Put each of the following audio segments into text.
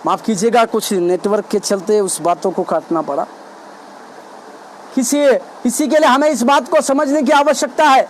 माफ कीजिएगा, कुछ नेटवर्क के चलते उस बातों को काटना पड़ा। इसी के लिए हमें इस बात को समझने की आवश्यकता है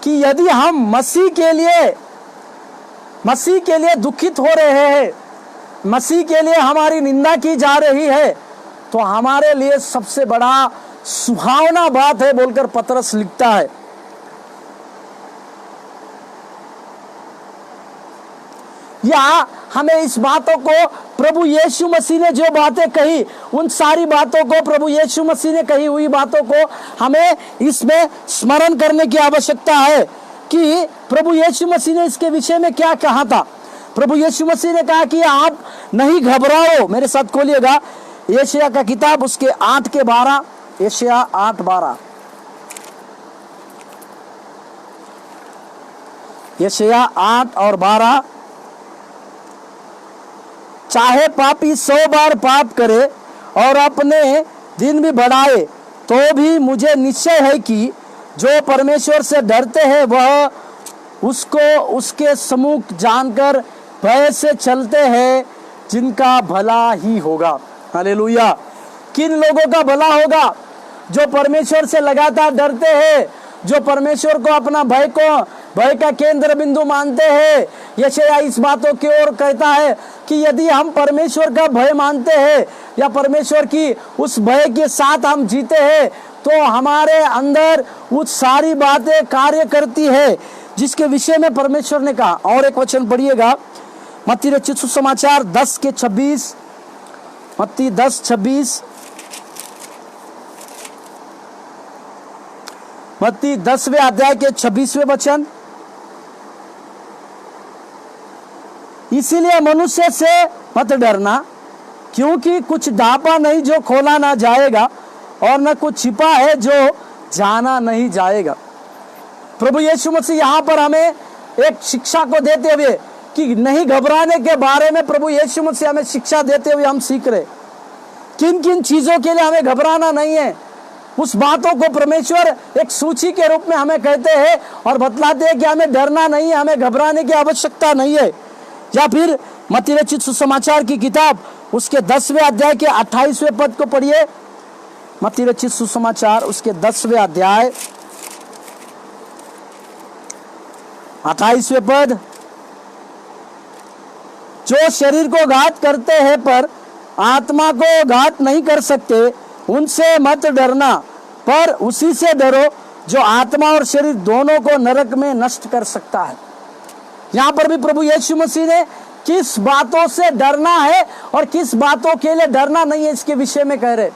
कि यदि हम मसीह के लिए दुखित हो रहे हैं, मसीह के लिए हमारी निंदा की जा रही है, तो हमारे लिए सबसे बड़ा सुहावना बात है बोलकर पतरस लिखता है। या हमें इस बातों को, प्रभु यीशु मसीह ने जो बातें कही, उन सारी बातों को, प्रभु यीशु मसीह ने कही हुई बातों को हमें इसमें स्मरण करने की आवश्यकता है कि प्रभु यीशु मसीह ने इसके विषय में क्या कहा था। प्रभु यीशु मसीह ने कहा कि आप नहीं घबराओ। मेरे साथ खोलिएगा यशायाह का किताब, उसके 8 के 12, यशायाह 8:12। यशायाह 8 और 12। चाहे पापी 100 बार पाप करे और अपने दिन भी बढ़ाए, तो भी मुझे निश्चय है कि जो परमेश्वर से डरते हैं वह उसको उसके सम्मुख जानकर भय से चलते हैं, जिनका भला ही होगा। हालेलुया। किन लोगों का भला होगा? जो परमेश्वर से लगातार डरते हैं, जो परमेश्वर को अपना भय का केंद्र बिंदु मानते हैं। यशायाह इस बातों की ओर कहता है कि यदि हम परमेश्वर का भय मानते हैं या परमेश्वर की उस भय के साथ हम जीते हैं, तो हमारे अंदर वो सारी बातें कार्य करती है जिसके विषय में परमेश्वर ने कहा। और एक वचन पढ़िएगा, मत्ती रचित सुसमाचार 10 के 26। मत्ती 10:26। मत्ती 10वें अध्याय के 26वें वचन। इसीलिए मनुष्य से मत डरना, क्योंकि कुछ ढापा नहीं जो खोला ना जाएगा, और न कुछ छिपा है जो जाना नहीं जाएगा। प्रभु यीशु मसीह यहाँ पर हमें एक शिक्षा को देते हुए कि नहीं घबराने के बारे में प्रभु यीशु मसीह हमें शिक्षा देते हुए हम सीख रहे। किन किन चीजों के लिए हमें घबराना नहीं है, उस बातों को परमेश्वर एक सूची के रूप में हमें कहते हैं और बतलाते हैं कि हमें डरना नहीं है, हमें घबराने की आवश्यकता नहीं है। या फिर मत्ती रचित सुसमाचार की किताब, उसके 10वें अध्याय के 28वें पद को पढ़िए। मत्ती रचित सुसमाचार उसके 10वें अध्याय 28वें पद। जो शरीर को घात करते हैं पर आत्मा को घात नहीं कर सकते, उनसे मत डरना, पर उसी से डरो जो आत्मा और शरीर दोनों को नरक में नष्ट कर सकता है। यहाँ पर भी प्रभु यीशु मसीह ने किस बातों से डरना है और किस बातों के लिए डरना नहीं है इसके विषय में कह रहे।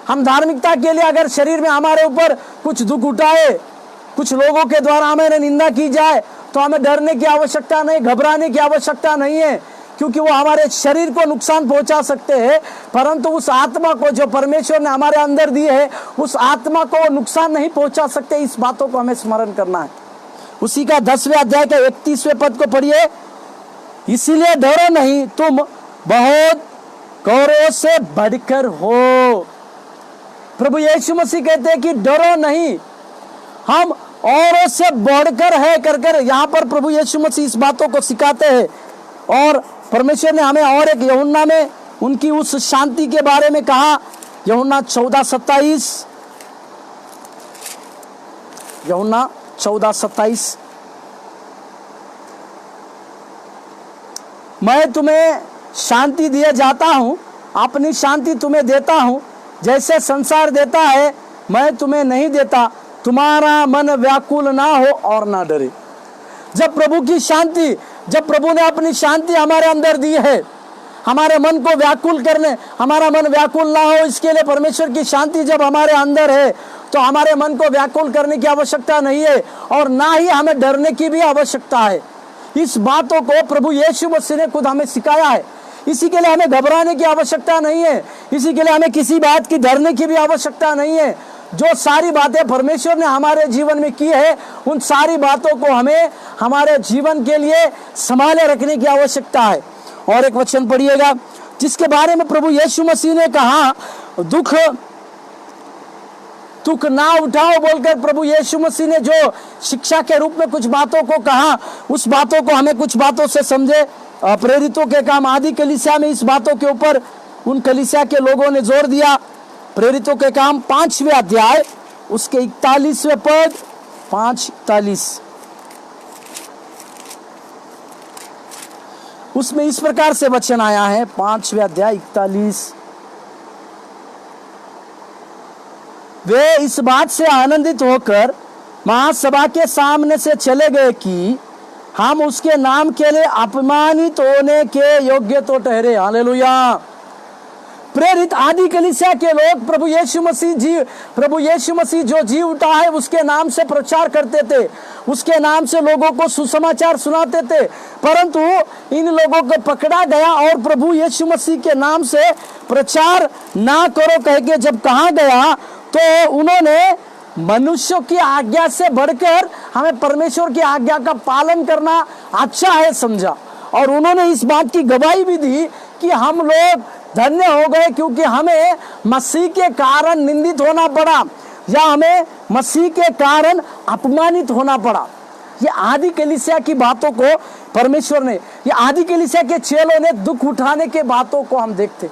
हम धार्मिकता के लिए अगर शरीर में हमारे ऊपर कुछ दुख उठाए, कुछ लोगों के द्वारा हमें निंदा की जाए, तो हमें डरने की आवश्यकता नहीं, घबराने की आवश्यकता नहीं है, क्योंकि वो हमारे शरीर को नुकसान पहुंचा सकते हैं, परंतु उस आत्मा को जो परमेश्वर ने हमारे अंदर दी है, उस आत्मा को नुकसान नहीं पहुंचा सकते। इस बातों को हमें स्मरण करना है। उसी का 10वें अध्याय के 31वें पद को पढ़िए। इसीलिए डरो नहीं, तुम बहुत गौरव से बढ़कर हो। प्रभु यीशु मसीह कहते हैं कि डरो नहीं, हम औरों से बढ़कर है कर यहाँ पर प्रभु यीशु मसीह इस बातों को सिखाते हैं। और परमेश्वर ने हमें और एक यूहन्ना में उनकी उस शांति के बारे में कहा। यूहन्ना 14:27। यूहन्ना 14:27। मैं तुम्हें शांति दिए जाता हूँ, अपनी शांति तुम्हें देता हूँ, जैसे संसार देता है मैं तुम्हें नहीं देता। तुम्हारा मन व्याकुल ना हो और ना डरे। जब प्रभु की शांति, जब प्रभु ने अपनी शांति हमारे अंदर दी है, हमारे मन को व्याकुल करने, हमारा मन व्याकुल ना हो इसके लिए परमेश्वर की शांति जब हमारे अंदर है, तो हमारे मन को व्याकुल करने की आवश्यकता नहीं है और ना ही हमें डरने की भी आवश्यकता है। इस बातों को प्रभु यीशु मसीह ने खुद हमें सिखाया है। इसी के लिए हमें घबराने की आवश्यकता नहीं है, इसी के लिए हमें किसी बात की डरने की भी आवश्यकता नहीं है। जो सारी बातें परमेश्वर ने हमारे जीवन में की है, उन सारी बातों को हमें हमारे जीवन के लिए संभाले रखने की आवश्यकता है। और एक वचन पढ़िएगा जिसके बारे में प्रभु यीशु मसीह ने कहा, दुख ना उठाओ बोलकर प्रभु यीशु मसीह ने जो शिक्षा के रूप में कुछ बातों को कहा, उस बातों को हमें कुछ बातों से समझे। प्रेरितों के काम आदि कलीसिया में इस बातों के ऊपर उन कलीसिया के लोगों ने जोर दिया। प्रेरितों के काम 5वें अध्याय उसके 41वें पद, 5:41, उसमें इस प्रकार से वचन आया है। 5वें अध्याय 41, वे इस बात से आनंदित होकर महासभा के सामने से चले गए कि हम उसके नाम के लिए अपमानित होने के योग्य तो ठहरे। हालेलुया। प्रेरित आदि कलीसिया के लोग प्रभु यीशु मसीह जो जी उठा है उसके नाम से प्रचार करते थे, उसके नाम से लोगों को सुसमाचार सुनाते थे। परंतु इन लोगों को पकड़ा गया और प्रभु यीशु मसीह के नाम से प्रचार ना करो कह के जब कहा गया तो उन्होंने मनुष्यों की आज्ञा से बढ़कर हमें परमेश्वर की आज्ञा का पालन करना अच्छा है समझा। और उन्होंने इस बात की गवाही भी दी कि हम लोग धन्य हो गए क्योंकि हमें मसीह के कारण निंदित होना पड़ा या हमें मसीह के कारण अपमानित होना पड़ा। ये आदि कलीसिया की बातों को परमेश्वर ने, ये आदि कलीसिया के चेलों ने दुख उठाने के बातों को हम देखते,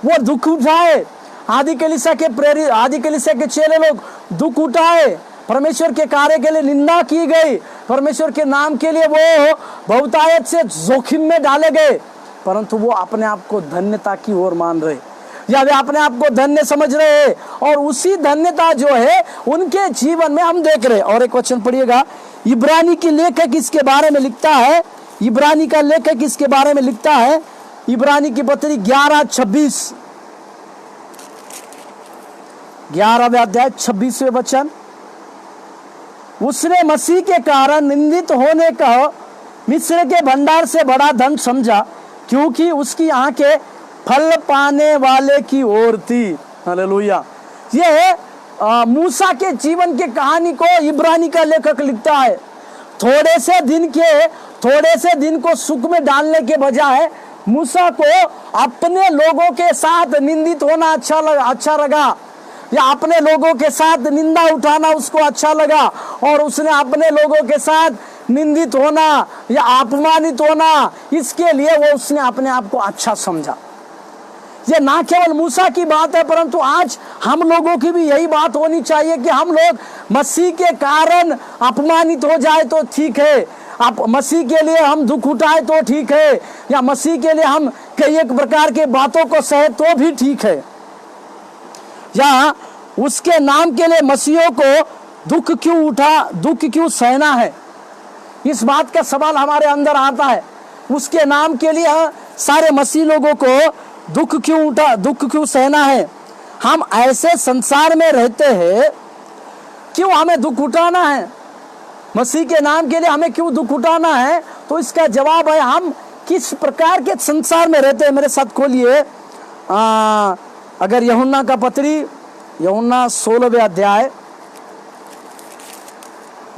वो दुख उठाए। आदि कलीसिया के चेले लोग दुख उठाए, परमेश्वर के कार्य के लिए निंदा की गई, परमेश्वर के नाम के लिए वो बहुतायत से जोखिम में डाले गए, परंतु वो अपने आप को धन्यता की ओर मान रहे या वे अपने आप को धन्य समझ रहे हैं। और उसी धन्यता जो है उनके जीवन में हम देख रहे। और एक वचन पढ़िएगा, इब्रानी की लेखक इसके बारे में लिखता है, इब्रानी का लेखक इसके बारे में लिखता है, इब्रानी की पत्री 11:26, 11वें अध्याय 26वें वचन, उसने मसीह के कारण निंदित होने का मिस्र के भंडार से बड़ा धन समझा क्योंकि उसकी आंखें फल पाने वाले की ओर थी। हालेलुया। ये मूसा के जीवन की कहानी को इब्रानी का लेखक लिखता है। थोड़े से दिन को सुख में डालने के बजाय मूसा को अपने लोगों के साथ निंदित होना अच्छा लगा या अपने लोगों के साथ निंदा उठाना उसको अच्छा लगा और उसने अपने लोगों के साथ निंदित होना या अपमानित होना, इसके लिए वो उसने अपने आप को अच्छा समझा। ये ना केवल मूसा की बात है परंतु आज हम लोगों की भी यही बात होनी चाहिए कि हम लोग मसीह के कारण अपमानित हो जाए तो ठीक है, आप मसीह के लिए हम दुख उठाए तो ठीक है, या मसीह के लिए हम कई एक प्रकार के बातों को सहे तो भी ठीक है, या उसके नाम के लिए मसीहों को दुख क्यों सहना है। इस बात का सवाल हमारे अंदर आता है। उसके नाम के लिए सारे मसीह लोगों को दुख क्यों सहना है। हम ऐसे संसार में रहते हैं, क्यों हमें दुख उठाना है? मसीह के नाम के लिए हमें क्यों दुख उठाना है? तो इसका जवाब है हम किस प्रकार के संसार में रहते हैं। मेरे साथ खोलिए अगर यूहन्ना का पत्री, यूहन्ना 16वें अध्याय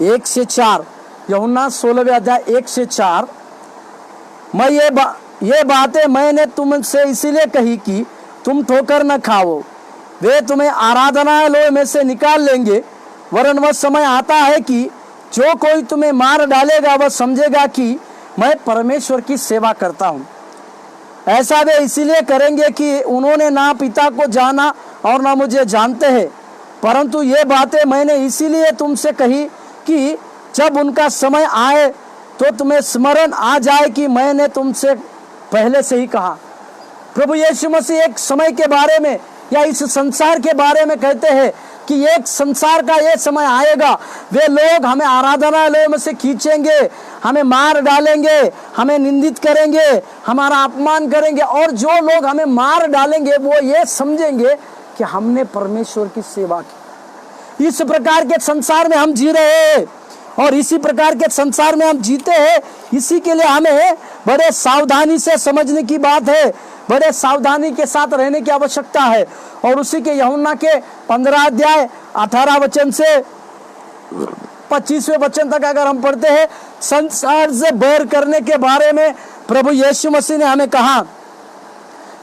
1 से 4, यूहन्ना 16वें अध्याय 1 से 4, मैं ये बातें मैंने तुमसे इसीलिए कही कि तुम ठोकर न खाओ, वे तुम्हें आराधनालय में से निकाल लेंगे, वरन वह समय आता है कि जो कोई तुम्हें मार डालेगा वह समझेगा कि मैं परमेश्वर की सेवा करता हूँ। ऐसा वे इसीलिए करेंगे कि उन्होंने ना पिता को जाना और ना मुझे जानते हैं, परंतु ये बातें मैंने इसीलिए तुमसे कही कि जब उनका समय आए तो तुम्हें स्मरण आ जाए कि मैंने तुमसे पहले से ही कहा। प्रभु यीशु मसीह एक समय के बारे में या इस संसार के बारे में कहते हैं कि एक संसार का ये समय आएगा, वे लोग हमें आराधनालय में से खींचेंगे, हमें मार डालेंगे, हमें निंदित करेंगे, हमारा अपमान करेंगे, और जो लोग हमें मार डालेंगे वो ये समझेंगे कि हमने परमेश्वर की सेवा की। इस प्रकार के संसार में हम जी रहे हैं और इसी प्रकार के संसार में हम जीते हैं। इसी के लिए हमें बड़े सावधानी से समझने की बात है, बड़े सावधानी के साथ रहने की आवश्यकता है। और उसी के यूहन्ना के 15 अध्याय 18 वचन से 25वें वचन तक अगर हम पढ़ते हैं, संसार से बैर करने के बारे में प्रभु यीशु मसीह ने हमें कहा,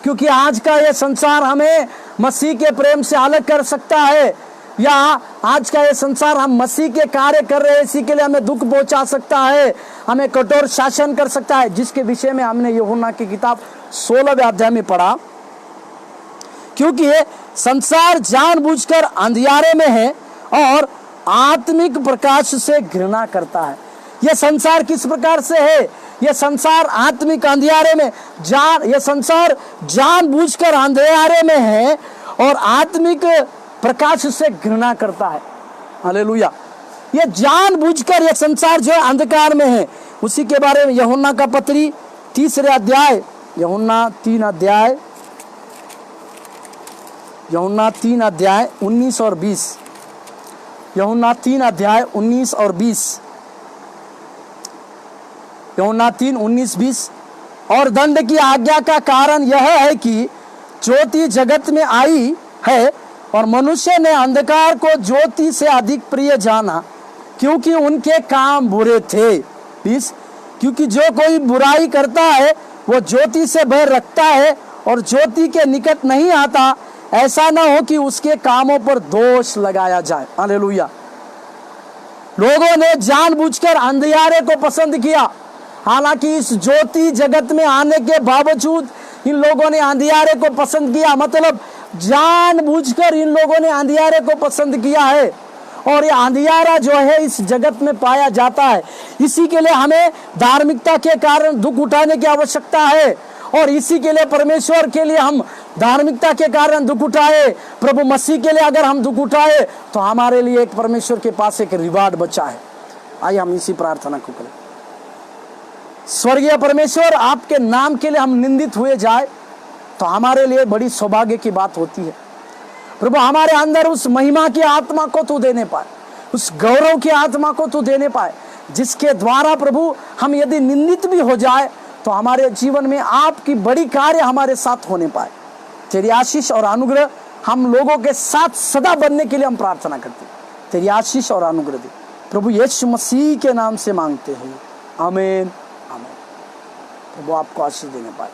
क्योंकि आज का ये संसार हमें मसीह के प्रेम से अलग कर सकता है। या आज का ये संसार हम मसीह के कार्य कर रहे हैं इसी के लिए हमें दुख पहुंचा सकता है, हमें कठोर शासन कर सकता है, जिसके विषय में हमने यूहन्ना की किताब 16वें अध्याय में पढ़ा। क्योंकि ये संसार जानबूझकर अंधियारे में है और आत्मिक प्रकाश से घृणा करता है। यह संसार किस प्रकार से है? यह संसार आत्मिक अंधियारे में यह संसार जानबूझकर अंधियारे में है और आत्मिक प्रकाश से घृणा करता है। हालेलुया। यह जानबूझकर यह संसार जो अंधकार में है, उसी के बारे में यूहन्ना का पत्री 3 अध्याय, यूहन्ना 3 अध्याय 19 और 20, यूहन्ना 3 अध्याय 19 और 20, यूहन्ना 3 19 20। और दंड की आज्ञा का कारण यह है कि ज्योति जगत में आई है और मनुष्य ने अंधकार को ज्योति से अधिक प्रिय जाना, क्योंकि उनके काम बुरे थे। 20। क्योंकि जो कोई बुराई करता है वो ज्योति से भय रखता है और ज्योति के निकट नहीं आता, ऐसा ना हो कि उसके कामों पर दोष लगाया जाए। हालेलुया। लोगों ने जानबूझकर अंधियारे को पसंद किया, हालांकि इस ज्योति जगत में आने के बावजूद इन लोगों ने अंधियारे को पसंद किया। मतलब जानबूझकर इन लोगों ने अंधियारे को पसंद किया है और ये अंधियारा जो है इस जगत में पाया जाता है। इसी के लिए हमें धार्मिकता के कारण दुख उठाने की आवश्यकता है और इसी के लिए परमेश्वर के लिए हम धार्मिकता के कारण दुख उठाए, प्रभु मसीह के लिए अगर हम दुख उठाए तो हमारे लिए एक परमेश्वर के पास एक रिवार्ड बचा है। आइए हम इसी प्रार्थना को करें। स्वर्गीय परमेश्वर, आपके नाम के लिए हम निंदित हुए जाए तो हमारे लिए बड़ी सौभाग्य की बात होती है। प्रभु हमारे अंदर उस महिमा की आत्मा को तू देने पाए, उस गौरव की आत्मा को तू देने पाए, जिसके द्वारा प्रभु हम यदि निंदित भी हो जाए तो हमारे जीवन में आपकी बड़ी कार्य हमारे साथ होने पाए। तेरी आशीष और अनुग्रह हम लोगों के साथ सदा बनने के लिए हम प्रार्थना करते हैं। तेरी आशीष और अनुग्रह दे प्रभु यीशु मसीह के नाम से मांगते हैं, आमीन आमीन। प्रभु आपको आशीष देने पाए।